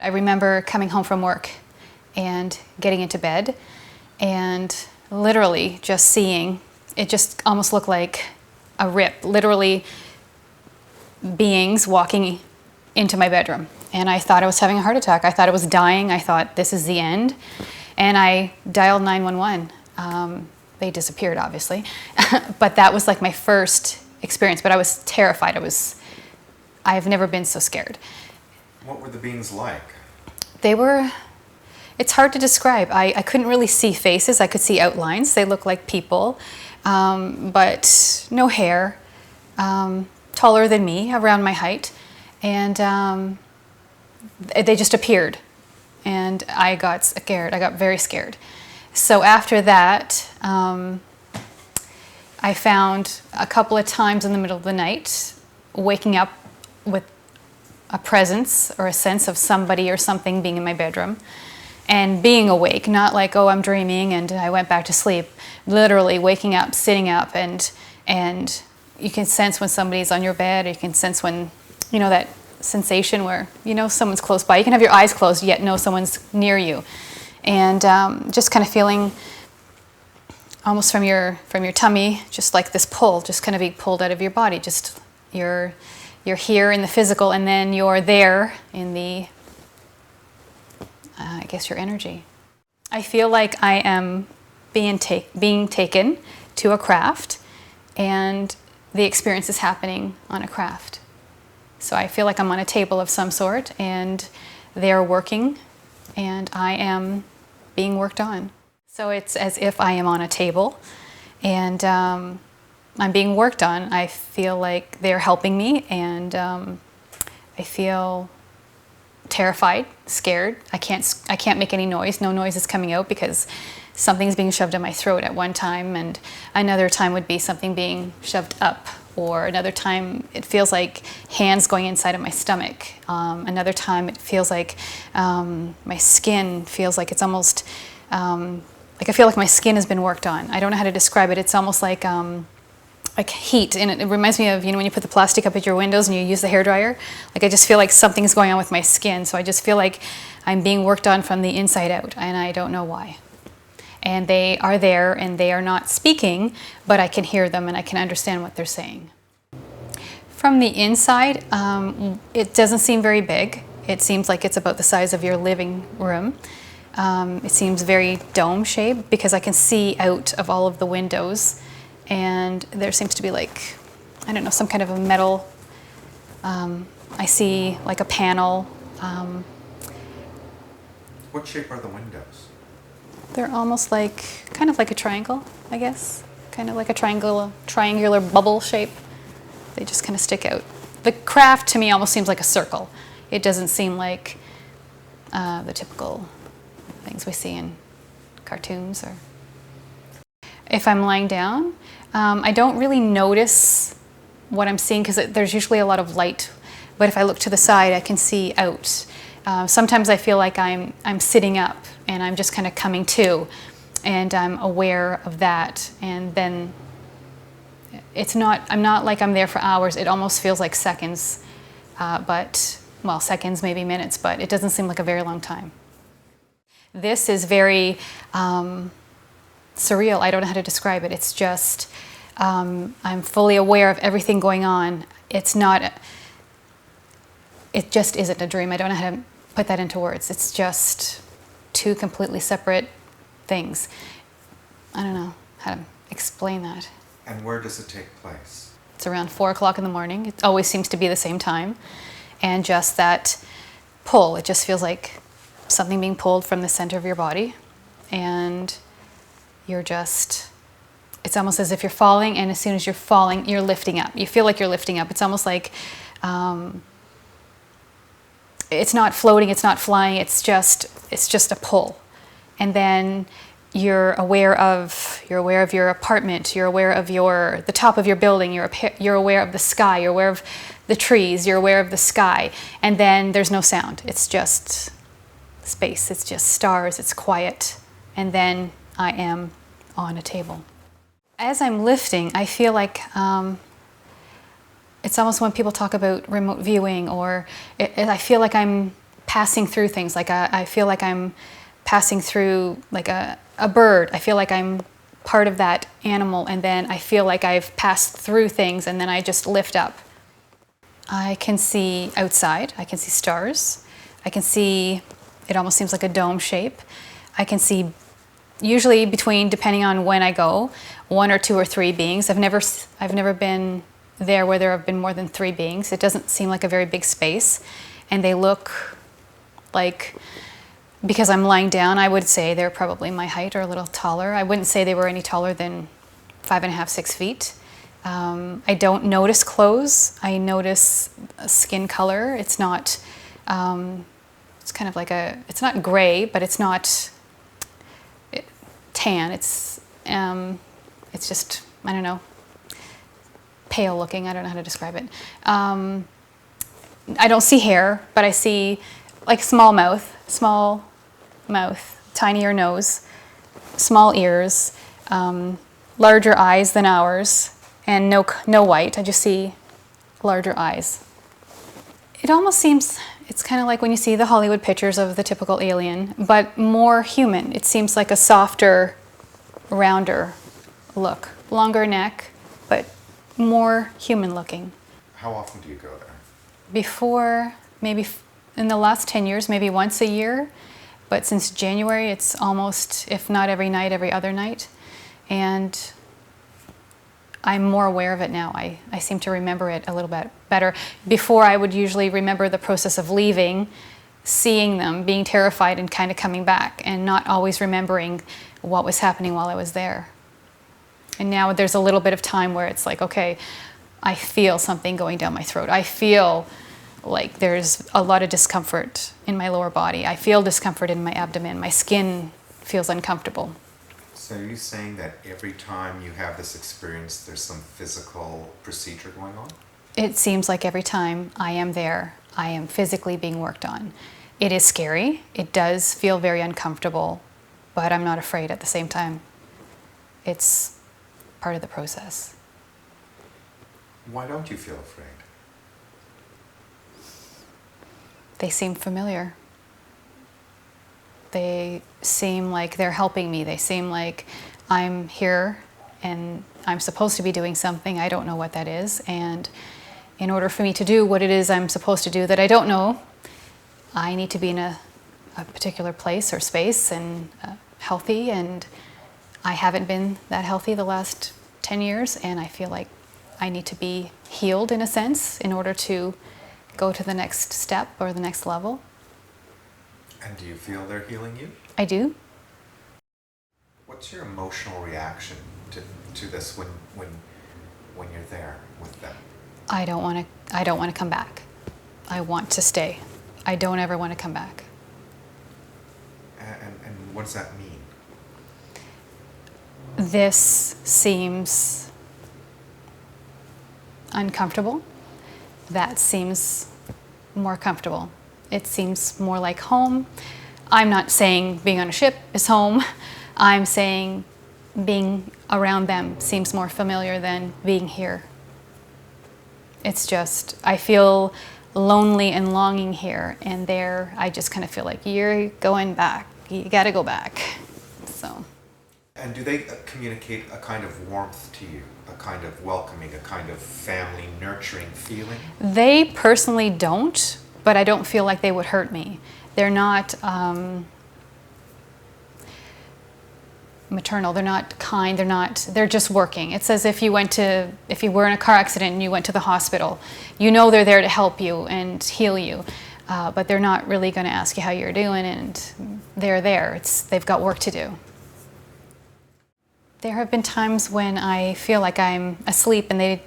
I remember coming home from work and getting into bed and literally just seeing, it just almost looked like a rip, literally beings walking into my bedroom. And I thought I was having a heart attack. I thought I was dying. I thought this is the end. And I dialed 911. They disappeared, obviously. But that was like my first experience. But I was terrified. I've never been so scared. What were the beings like? It's hard to describe. I couldn't really see faces. I could see outlines. They look like people, but no hair, taller than me, around my height. And they just appeared. And I got scared. I got very scared. So after that, I found a couple of times in the middle of the night, waking up with a presence or a sense of somebody or something being in my bedroom and being awake, not like, oh, I'm dreaming and I went back to sleep. Literally waking up, sitting up, and you can sense when somebody's on your bed, or you can sense when, that sensation where someone's close by. You can have your eyes closed yet know someone's near you. And just kind of feeling almost from your tummy, just like this pull, just kind of being pulled out of your body. Just you're here in the physical, and then you're there in the, I guess, your energy. I feel like I am being taken to a craft, and the experience is happening on a craft. So I feel like I'm on a table of some sort, and they're working, and I am being worked on. So it's as if I am on a table, and I'm being worked on. I feel like they're helping me, and I feel terrified, scared. I can't make any noise. No noise is coming out because something's being shoved in my throat at one time, and another time would be something being shoved up, or another time it feels like hands going inside of my stomach. Another time it feels like my skin feels like it's almost like I feel like my skin has been worked on. I don't know how to describe it. It's almost like heat, and it reminds me of when you put the plastic up at your windows and you use the hairdryer. Like I just feel like something's going on with my skin, so I just feel like I'm being worked on from the inside out, and I don't know why. And they are there, and they are not speaking, but I can hear them and I can understand what they're saying. From the inside, it doesn't seem very big. It seems like it's about the size of your living room. It seems very dome-shaped because I can see out of all of the windows, and there seems to be like, I don't know, some kind of a metal, I see like a panel. What shape are the windows? They're almost like, kind of like a triangle, I guess. Kind of like a triangular bubble shape. They just kind of stick out. The craft to me almost seems like a circle. It doesn't seem like the typical things we see in cartoons. Or if I'm lying down, I don't really notice what I'm seeing because there's usually a lot of light. But if I look to the side, I can see out. Sometimes I feel like I'm sitting up and I'm just kind of coming to, and I'm aware of that. And then I'm not like I'm there for hours. It almost feels like seconds, seconds, maybe minutes, but it doesn't seem like a very long time. This is very surreal. I don't know how to describe it. It's just, I'm fully aware of everything going on. It just isn't a dream. I don't know how to put that into words. It's just two completely separate things. I don't know how to explain that. And where does it take place? It's around 4 o'clock in the morning. It always seems to be the same time. And just that pull, it just feels like something being pulled from the center of your body. And it's almost as if you're falling, and as soon as you're falling, you're lifting up. You feel like you're lifting up. It's almost like it's not floating, it's not flying, it's just a pull. And then you're aware of your apartment, you're aware of the top of your building, you're aware of the sky, you're aware of the trees, you're aware of the sky, and then there's no sound. It's just space, it's just stars, it's quiet, and then I am on a table. As I'm lifting, I feel like it's almost when people talk about remote viewing, or I feel like I'm passing through things. Like I feel like I'm passing through like a bird. I feel like I'm part of that animal, and then I feel like I've passed through things, and then I just lift up. I can see outside. I can see stars. I can see, it almost seems like a dome shape. I can see usually between, depending on when I go, 1 or 2 or 3 beings. I've never been there where there have been more than 3 beings. It doesn't seem like a very big space, and they look like, because I'm lying down, I would say they're probably my height or a little taller. I wouldn't say they were any taller than 5.5, 6 feet. I don't notice clothes. I notice skin color. It's not, it's kind of like it's not gray, but it's not tan. It's just, I don't know, pale looking. I don't know how to describe it. I don't see hair, but I see like small mouth, tinier nose, small ears, larger eyes than ours, and no white. I just see larger eyes. It almost seems, it's kind of like when you see the Hollywood pictures of the typical alien, but more human. It seems like a softer, rounder look. Longer neck, but more human looking. How often do you go there? Before, maybe in the last 10 years, maybe once a year. But since January, it's almost, if not every night, every other night. And I'm more aware of it now. I seem to remember it a little bit better. Before, I would usually remember the process of leaving, seeing them, being terrified, and kind of coming back, and not always remembering what was happening while I was there. And now there's a little bit of time where it's like, okay, I feel something going down my throat. I feel like there's a lot of discomfort in my lower body. I feel discomfort in my abdomen. My skin feels uncomfortable. So are you saying that every time you have this experience, there's some physical procedure going on? It seems like every time I am there, I am physically being worked on. It is scary. It does feel very uncomfortable, but I'm not afraid at the same time. It's part of the process. Why don't you feel afraid? They seem familiar. They seem like they're helping me. They seem like I'm here and I'm supposed to be doing something. I don't know what that is. And in order for me to do what it is I'm supposed to do that I don't know, I need to be in a particular place or space and healthy. And I haven't been that healthy the last 10 years. And I feel like I need to be healed in a sense in order to go to the next step or the next level. And do you feel they're healing you? I do. What's your emotional reaction to this when you're there with them? I don't want to come back. I want to stay. I don't ever want to come back. And what does that mean? This seems uncomfortable. That seems more comfortable. It seems more like home. I'm not saying being on a ship is home. I'm saying being around them seems more familiar than being here. It's just, I feel lonely and longing here, and there I just kind of feel like you're going back. You gotta go back. So. And do they communicate a kind of warmth to you, a kind of welcoming, a kind of family nurturing feeling? They personally don't, but I don't feel like they would hurt me. They're not maternal, they're not kind, they're just working. It's as if you were in a car accident and you went to the hospital. You know they're there to help you and heal you, but they're not really gonna ask you how you're doing, and they're there. They've got work to do. There have been times when I feel like I'm asleep and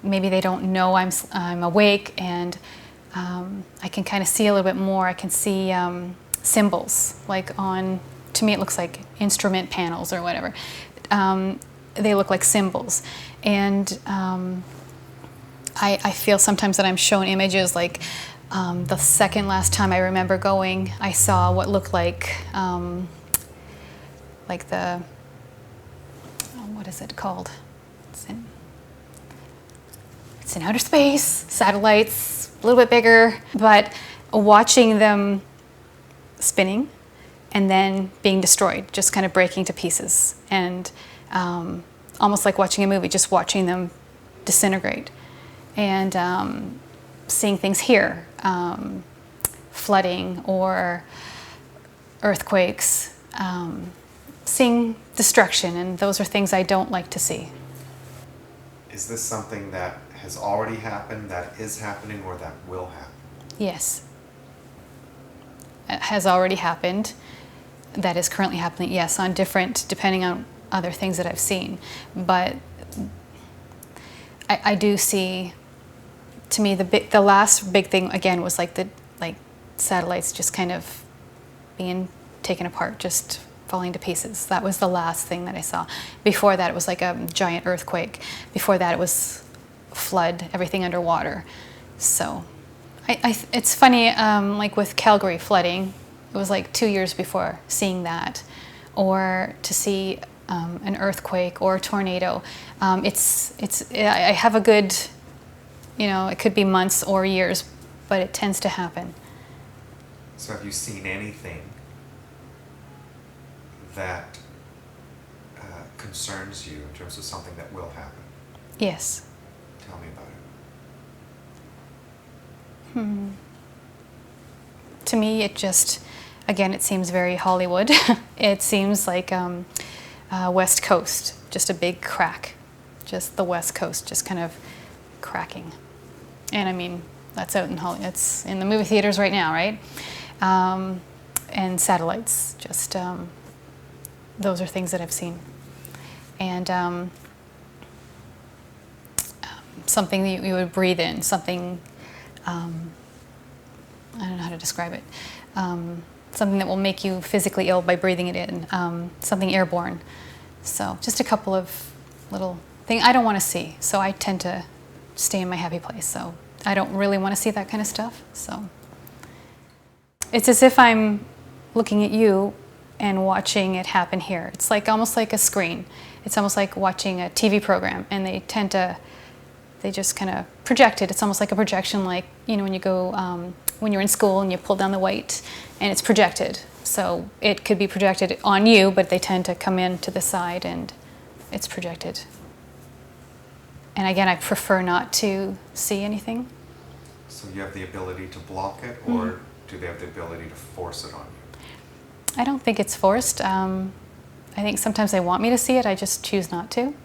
maybe they don't know I'm awake, and I can kind of see a little bit more. I can see symbols, like to me it looks like instrument panels or whatever. They look like symbols. And I feel sometimes that I'm shown images, like the second last time I remember going, I saw what looked like the, what is it called? It's in outer space, satellites, a little bit bigger. But watching them spinning and then being destroyed, just kind of breaking to pieces, and almost like watching a movie, just watching them disintegrate, and seeing things here, flooding or earthquakes, seeing destruction, and those are things I don't like to see. Is this something that has already happened, that is happening, or that will happen? Yes. It has already happened. That is currently happening, yes, on different, depending on other things that I've seen. But I do see, to me, the last big thing again was like satellites just kind of being taken apart, just falling to pieces. That was the last thing that I saw. Before that, it was like a giant earthquake. Before that, it was flood, everything underwater. So it's funny, like with Calgary flooding, it was like 2 years before seeing that, or to see an earthquake or a tornado. I have a good, it could be months or years, but it tends to happen. So have you seen anything that concerns you in terms of something that will happen? Yes. Tell me about it. To me, it just, again, it seems very Hollywood. It seems like West Coast, just a big crack. Just the West Coast, just kind of cracking. And I mean, that's out in Hollywood. It's in the movie theaters right now, right? And satellites, just those are things that I've seen. And something that you would breathe in, something, I don't know how to describe it, something that will make you physically ill by breathing it in, something airborne. So just a couple of little things I don't want to see, so I tend to stay in my happy place. So I don't really want to see that kind of stuff. So it's as if I'm looking at you and watching it happen here. It's like almost like a screen. It's almost like watching a TV program, and they just kind of project it. It's almost like a projection, like when you go when you're in school and you pull down the white and it's projected. So it could be projected on you, but they tend to come in to the side and it's projected. And again, I prefer not to see anything. So you have the ability to block it, or do they have the ability to force it on you? I don't think it's forced. I think sometimes they want me to see it, I just choose not to.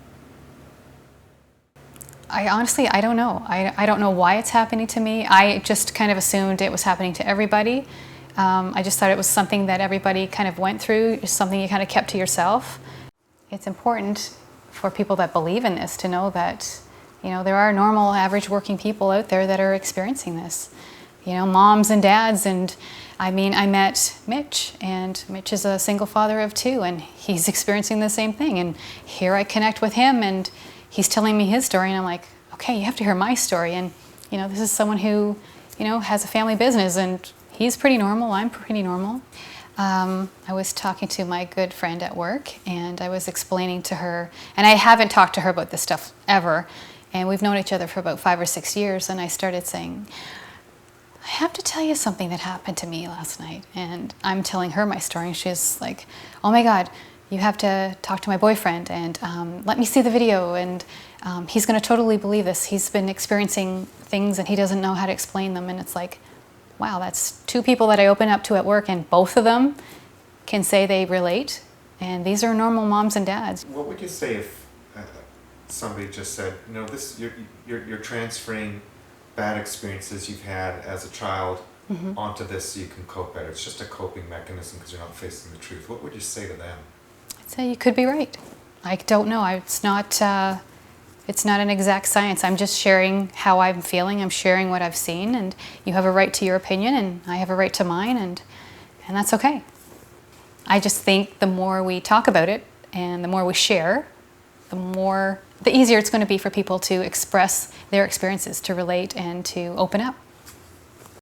I honestly don't know. I don't know why it's happening to me. I just kind of assumed it was happening to everybody. I just thought it was something that everybody kind of went through, something you kind of kept to yourself. It's important for people that believe in this to know that, there are normal, average working people out there that are experiencing this. Moms and dads, and I met Mitch, and Mitch is a single father of 2, and he's experiencing the same thing. And here I connect with him, and he's telling me his story, and I'm like, okay, you have to hear my story. And this is someone who, has a family business, and he's pretty normal, I'm pretty normal. I was talking to my good friend at work, and I was explaining to her, and I haven't talked to her about this stuff ever, and we've known each other for about 5 or 6 years, and I started saying, I have to tell you something that happened to me last night. And I'm telling her my story, and she's like, oh my God, you have to talk to my boyfriend, and let me see the video, and he's going to totally believe this. He's been experiencing things and he doesn't know how to explain them. And it's like, wow, that's 2 people that I open up to at work, and both of them can say they relate. And these are normal moms and dads. What would you say if somebody just said, you're transferring bad experiences you've had as a child onto this so you can cope better? It's just a coping mechanism because you're not facing the truth. What would you say to them? I'd say you could be right. I don't know. It's not an exact science. I'm just sharing how I'm feeling. I'm sharing what I've seen, and you have a right to your opinion, and I have a right to mine, and that's okay. I just think the more we talk about it and the more we share, the easier it's going to be for people to express their experiences, to relate, and to open up.